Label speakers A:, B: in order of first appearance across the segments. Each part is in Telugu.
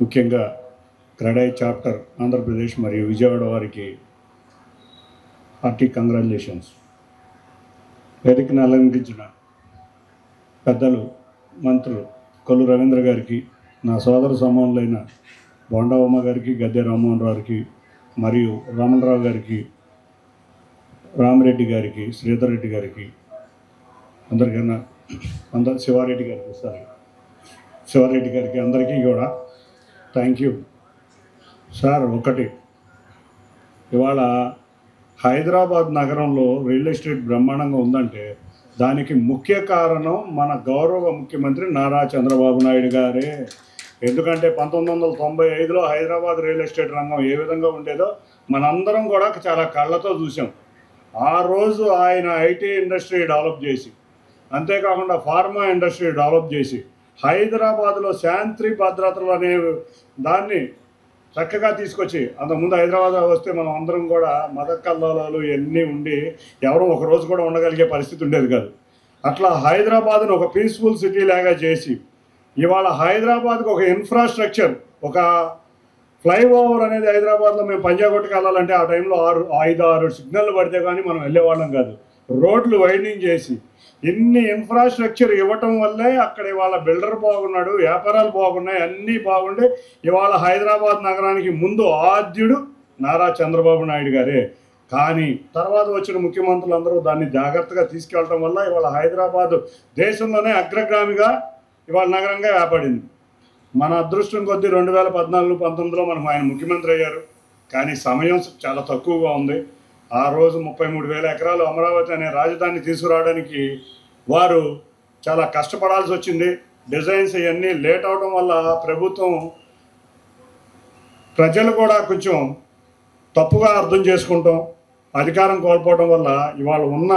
A: ముఖ్యంగా క్రెడై చాప్టర్ ఆంధ్రప్రదేశ్ మరియు విజయవాడ వారికి హార్టీ కంగ్రాచులేషన్స్. వేదికను అలంకరించిన పెద్దలు మంత్రులు కొల్లు రవీంద్ర గారికి, నా సోదర సమానులైన బొండవమ్మ గారికి, గద్దె రామ్మోహన్ రావుకి, మరియు రామణరావు గారికి, రామిరెడ్డి గారికి, శ్రీధర్ రెడ్డి గారికి, అందరికన్నా శివారెడ్డి గారికి అందరికీ కూడా థ్యాంక్ యూ సార్. ఒకటి, ఇవాళ హైదరాబాద్ నగరంలో రియల్ ఎస్టేట్ బ్రహ్మాండంగా ఉందంటే దానికి ముఖ్య కారణం మన గౌరవ ముఖ్యమంత్రి నారా చంద్రబాబు నాయుడు గారే. ఎందుకంటే 1995లో హైదరాబాద్ రియల్ ఎస్టేట్ రంగం ఏ విధంగా ఉండేదో మనందరం కూడా చాలా కళ్ళతో చూసాం. ఆ రోజు ఆయన ఐటీ ఇండస్ట్రీ డెవలప్ చేసి, అంతేకాకుండా ఫార్మా ఇండస్ట్రీ డెవలప్ చేసి, హైదరాబాద్లో శాంతి భద్రతలు అనే దాన్ని చక్కగా తీసుకొచ్చి, అంతకుముందు హైదరాబాద్ వస్తే మనం అందరం కూడా మత కల్లోలాలు ఇవన్నీ ఉండి ఎవరో ఒక రోజు కూడా ఉండగలిగే పరిస్థితి ఉండేది కాదు. అట్లా హైదరాబాద్ను ఒక పీస్ఫుల్ సిటీ లాగా చేసి, ఇవాళ హైదరాబాద్కి ఒక ఇన్ఫ్రాస్ట్రక్చర్, ఒక ఫ్లైఓవర్ అనేది హైదరాబాద్లో మేము పంజాగుట్టకి వెళ్ళాలంటే ఆ టైంలో 5-6 సిగ్నల్లు పడితే కానీ మనం వెళ్ళేవాళ్ళం కాదు. రోడ్లు వైడనింగ్ చేసి ఇన్ని ఇన్ఫ్రాస్ట్రక్చర్ ఇవ్వటం వల్లే అక్కడ ఇవాళ బిల్డర్ బాగున్నాడు, వ్యాపారాలు బాగున్నాయి, అన్నీ బాగుండే. ఇవాళ హైదరాబాద్ నగరానికి ముందు ఆద్యుడు నారా చంద్రబాబు నాయుడు గారే. కానీ తర్వాత వచ్చిన ముఖ్యమంత్రులు అందరూ దాన్ని జాగ్రత్తగా తీసుకెళ్ళటం వల్ల ఇవాళ హైదరాబాదు దేశంలోనే అగ్రగామిగా ఇవాళ నగరంగా ఏర్పడింది. మన అదృష్టం కొద్దీ 2014-19లో మనకు ఆయన ముఖ్యమంత్రి అయ్యారు. కానీ సమయం చాలా తక్కువగా ఉంది. ఆ రోజు 33,000 ఎకరాలు అమరావతి అనే రాజధాని తీసుకురావడానికి వారు చాలా కష్టపడాల్సి వచ్చింది. డిజైన్స్ ఇవన్నీ లేట్ అవడం వల్ల ప్రభుత్వం, ప్రజలు కూడా కొంచెం తప్పుగా అర్థం చేసుకుంటాం, అధికారం కోల్పోవడం వల్ల ఇవాళ ఉన్న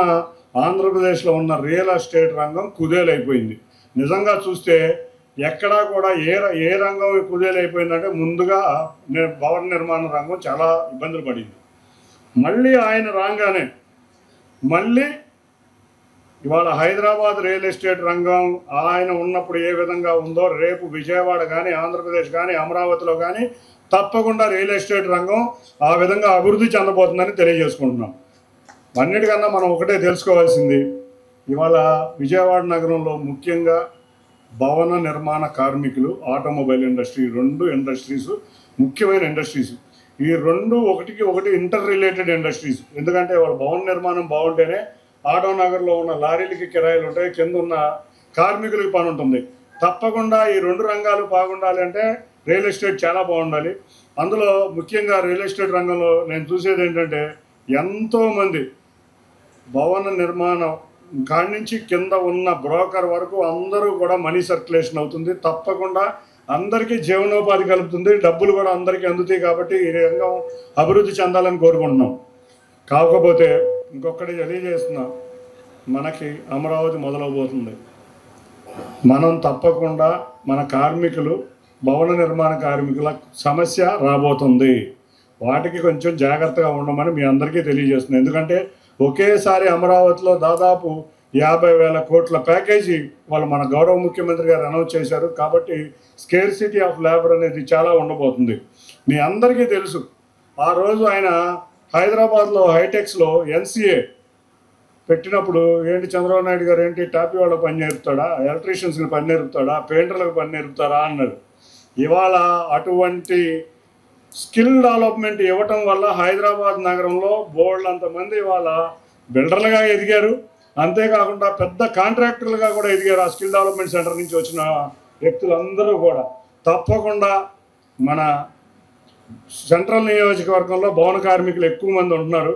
A: ఆంధ్రప్రదేశ్లో ఉన్న రియల్ ఎస్టేట్ రంగం కుదేలైపోయింది. నిజంగా చూస్తే ఎక్కడా కూడా ఏ రంగం కుదేలైపోయిందంటే ముందుగా భవన నిర్మాణ రంగం చాలా ఇబ్బందులు పడింది. మళ్ళీ ఆయన రాగానే మళ్ళీ ఇవాళ హైదరాబాద్ రియల్ ఎస్టేట్ రంగం ఆయన ఉన్నప్పుడు ఏ విధంగా ఉందో రేపు విజయవాడ కానీ, ఆంధ్రప్రదేశ్ కానీ, అమరావతిలో కానీ తప్పకుండా రియల్ ఎస్టేట్ రంగం ఆ విధంగా అభివృద్ధి చెందబోతుందని తెలియజేసుకుంటున్నాం. అన్నిటికన్నా మనం ఒకటే తెలుసుకోవాల్సింది, ఇవాళ విజయవాడ నగరంలో ముఖ్యంగా భవన నిర్మాణ కార్మికులు, ఆటోమొబైల్ ఇండస్ట్రీ, 2 ఇండస్ట్రీస్ ముఖ్యమైన ఇండస్ట్రీస్. ఈ 2 ఒకటికి ఒకటి ఇంటర్ రిలేటెడ్ ఇండస్ట్రీస్. ఎందుకంటే వాళ్ళ భవన నిర్మాణం బాగుంటేనే ఆటో నగర్లో ఉన్న లారీలకి కిరాయిలు ఉంటాయి, కింద ఉన్న కార్మికులకి పని ఉంటుంది. తప్పకుండా ఈ 2 రంగాలు బాగుండాలి అంటే రియల్ ఎస్టేట్ చాలా బాగుండాలి. అందులో ముఖ్యంగా రియల్ ఎస్టేట్ రంగంలో నేను చూసేది ఏంటంటే ఎంతోమంది భవన నిర్మాణం కాడి నుంచి కింద ఉన్న బ్రోకర్ వరకు అందరూ కూడా మనీ సర్క్యులేషన్ అవుతుంది. తప్పకుండా అందరికీ జీవనోపాధి కలుగుతుంది, డబ్బులు కూడా అందరికీ అందుతాయి. కాబట్టి ఈ రంగం అభివృద్ధి చెందాలని కోరుకుంటున్నాం. కాకపోతే ఇంకొకటి తెలియజేస్తున్నా, మనకి అమరావతి మొదలవబోతుంది. మనం తప్పకుండా మన కార్మికులు, భవన నిర్మాణ కార్మికుల సమస్య రాబోతుంది. వాటికి కొంచెం జాగ్రత్తగా ఉండమని మీ అందరికీ తెలియజేస్తున్నాను. ఎందుకంటే ఒకేసారి అమరావతిలో దాదాపు 50,000 కోట్ల ప్యాకేజీ వాళ్ళు మన గౌరవ ముఖ్యమంత్రి గారు అనౌన్స్ చేశారు. కాబట్టి స్కేర్సిటీ ఆఫ్ లేబర్ అనేది చాలా ఉండబోతుంది. మీ అందరికీ తెలుసు, ఆ రోజు ఆయన హైదరాబాద్లో హైటెక్స్లో NCA పెట్టినప్పుడు ఏంటి చంద్రబాబు నాయుడు గారు ఏంటి టాపీ వాళ్ళకి పని నేర్పుతాడా, ఎలక్ట్రీషియన్స్కి పని నేర్పుతాడా, పెయింటర్లకు పని నేర్పుతారా అన్నారు. ఇవాళ అటువంటి స్కిల్ డెవలప్మెంట్ ఇవ్వటం వల్ల హైదరాబాద్ నగరంలో బోల్డంతమంది ఇవాళ బిల్డర్లుగా ఎదిగారు. అంతేకాకుండా పెద్ద కాంట్రాక్టర్లుగా కూడా ఎదిగారు. ఆ స్కిల్ డెవలప్మెంట్ సెంటర్ నుంచి వచ్చిన వ్యక్తులందరూ కూడా తప్పకుండా మన సెంట్రల్ నియోజకవర్గంలో భవన కార్మికులు ఎక్కువ మంది ఉంటున్నారు.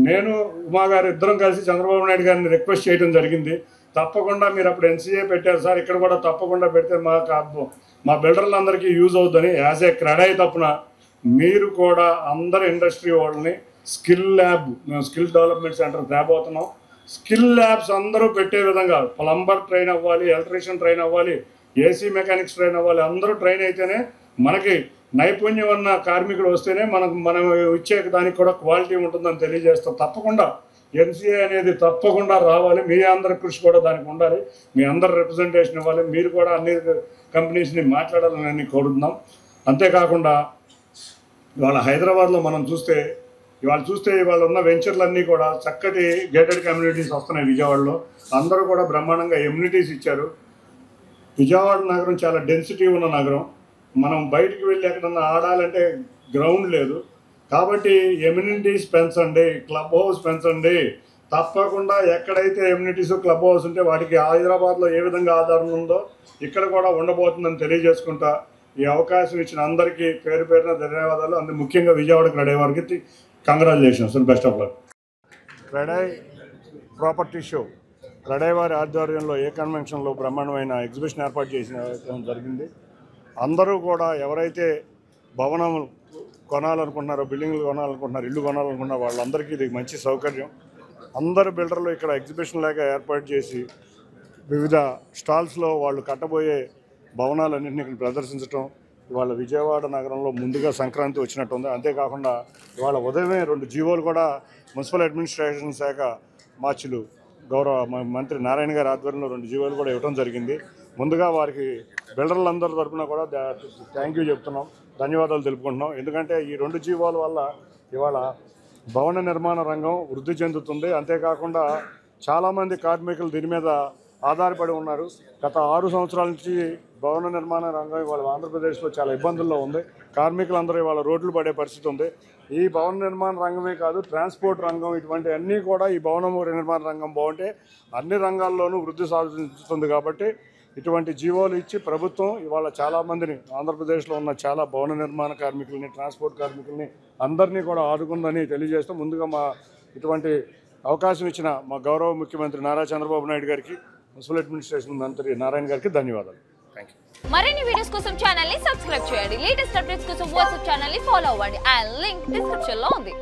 A: నేను ఉమా గారు ఇద్దరం కలిసి చంద్రబాబు నాయుడు గారిని రిక్వెస్ట్ చేయడం జరిగింది. తప్పకుండా మీరు అప్పుడు NCA పెట్టారు సార్, ఇక్కడ కూడా తప్పకుండా పెడితే మా బిల్డర్లందరికీ యూజ్ అవుతుందని యాజ్ ఏ క్రెడై తప్పున మీరు కూడా అందరు ఇండస్ట్రీ వాళ్ళని స్కిల్ ల్యాబ్, మేము స్కిల్ డెవలప్మెంట్ సెంటర్ తేబోతున్నాం. స్కిల్ ల్యాబ్స్ అందరూ పెట్టే విధంగా ప్లంబర్ ట్రైన్ అవ్వాలి, ఎలక్ట్రీషియన్ ట్రైన్ అవ్వాలి, AC మెకానిక్స్ ట్రైన్ అవ్వాలి. అందరూ ట్రైన్ అయితేనే మనకి నైపుణ్యం ఉన్న కార్మికులు వస్తేనే మనం ఇచ్చే దానికి కూడా క్వాలిటీ ఉంటుందని తెలియజేస్తాం. తప్పకుండా NCA అనేది తప్పకుండా రావాలి. మీ అందరి కృషి కూడా దానికి ఉండాలి. మీ అందరు రిప్రజెంటేషన్ ఇవ్వాలి. మీరు కూడా అన్ని కంపెనీస్ని మాట్లాడాలని కోరుతున్నాం. అంతేకాకుండా ఇవాళ హైదరాబాద్లో మనం చూస్తే ఇవాళ ఉన్న వెంచర్లన్నీ కూడా చక్కటి గేటెడ్ కమ్యూనిటీస్ వస్తున్నాయి విజయవాడలో. అందరూ కూడా బ్రహ్మాండంగా ఎమ్యూనిటీస్ ఇచ్చారు. విజయవాడ నగరం చాలా డెన్సిటీ ఉన్న నగరం. మనం బయటికి వెళ్ళి ఎక్కడన్నా ఆడాలంటే గ్రౌండ్ లేదు. కాబట్టి ఎమ్యూనిటీస్ పెంచండి, క్లబ్ హౌస్ పెంచండి. తప్పకుండా ఎక్కడైతే ఎమ్యూనిటీస్ క్లబ్ హౌస్ ఉంటే వాటికి హైదరాబాద్లో ఏ విధంగా ఆధారం ఉందో ఇక్కడ కూడా ఉండబోతుందని తెలియజేసుకుంటా ఈ అవకాశం ఇచ్చిన అందరికీ పేరు పేరున ధన్యవాదాలు. అందుకు ముఖ్యంగా విజయవాడ క్రెడై వారికి congratulations and best of luck. CREDAI property show CREDAI వారి ఆధ్వర్యంలో ఏ కన్వెన్షన్లో బ్రహ్మాండమైన ఎగ్జిబిషన్ ఏర్పాటు చేసిన జరిగింది. అందరూ కూడా ఎవరైతే భవనం కొనాలనుకుంటున్నారో, బిల్డింగ్లు కొనాలనుకుంటున్నారో, ఇల్లు కొనాలనుకుంటున్నారో వాళ్ళందరికీ ఇది మంచి సౌకర్యం. అందరు బిల్డర్లు ఇక్కడ ఎగ్జిబిషన్ లాగా ఏర్పాటు చేసి వివిధ స్టాల్స్లో వాళ్ళు కట్టబోయే భవనాలన్నింటినీ ఇక్కడ ప్రదర్శించడం ఇవాళ విజయవాడ నగరంలో ముందుగా సంక్రాంతి వచ్చినట్టుంది. అంతేకాకుండా ఇవాళ ఉదయమే 2 జీవోలు కూడా మున్సిపల్ అడ్మినిస్ట్రేషన్ శాఖ మార్చులు గౌరవ మంత్రి నారాయణ గారి ఆధ్వర్యంలో 2 జీవోలు కూడా ఇవ్వడం జరిగింది. ముందుగా వారికి బిల్డర్లందరి తరఫున కూడా థ్యాంక్ యూ చెప్తున్నాం, ధన్యవాదాలు తెలుపుకుంటున్నాం. ఎందుకంటే ఈ 2 జీవోల వల్ల ఇవాళ భవన నిర్మాణ రంగం వృద్ధి చెందుతుంది. అంతేకాకుండా చాలామంది కార్మికులు దీని మీద ఆధారపడి ఉన్నారు. గత 6 సంవత్సరాల నుంచి భవన నిర్మాణ రంగం ఇవాళ ఆంధ్రప్రదేశ్లో చాలా ఇబ్బందుల్లో ఉంది. కార్మికులందరూ ఇవాళ రోడ్లు పడే పరిస్థితి ఉంది. ఈ భవన నిర్మాణ రంగమే కాదు, ట్రాన్స్పోర్ట్ రంగం, ఇటువంటి అన్నీ కూడా ఈ భవన నిర్మాణ రంగం బాగుంటే అన్ని రంగాల్లోనూ వృద్ధి సాధిస్తుంది. కాబట్టి ఇటువంటి జీవోలు ఇచ్చి ప్రభుత్వం ఇవాళ చాలామందిని ఆంధ్రప్రదేశ్లో ఉన్న చాలా భవన నిర్మాణ కార్మికుల్ని, ట్రాన్స్పోర్ట్ కార్మికుల్ని అందరినీ కూడా ఆదుకుందని తెలియజేస్తూ ముందుగా ఇటువంటి అవకాశం ఇచ్చిన మా గౌరవ ముఖ్యమంత్రి నారా చంద్రబాబు నాయుడు గారికి, మున్సిపల్ అడ్మినిస్ట్రేషన్ మంత్రి నారాయణ గారికి ధన్యవాదాలు. Thank you.
B: మరిన్ని వీడియోస్ కోసం ఛానల్ ని సబ్స్క్రైబ్ చేయండి. లేటెస్ట్ అప్డేట్స్ కోసం వాట్సాప్ ఛానల్ ని ఫాలో అవ్వండి. ఆ లింక్ డిస్క్రిప్షన్ లో ఉంది.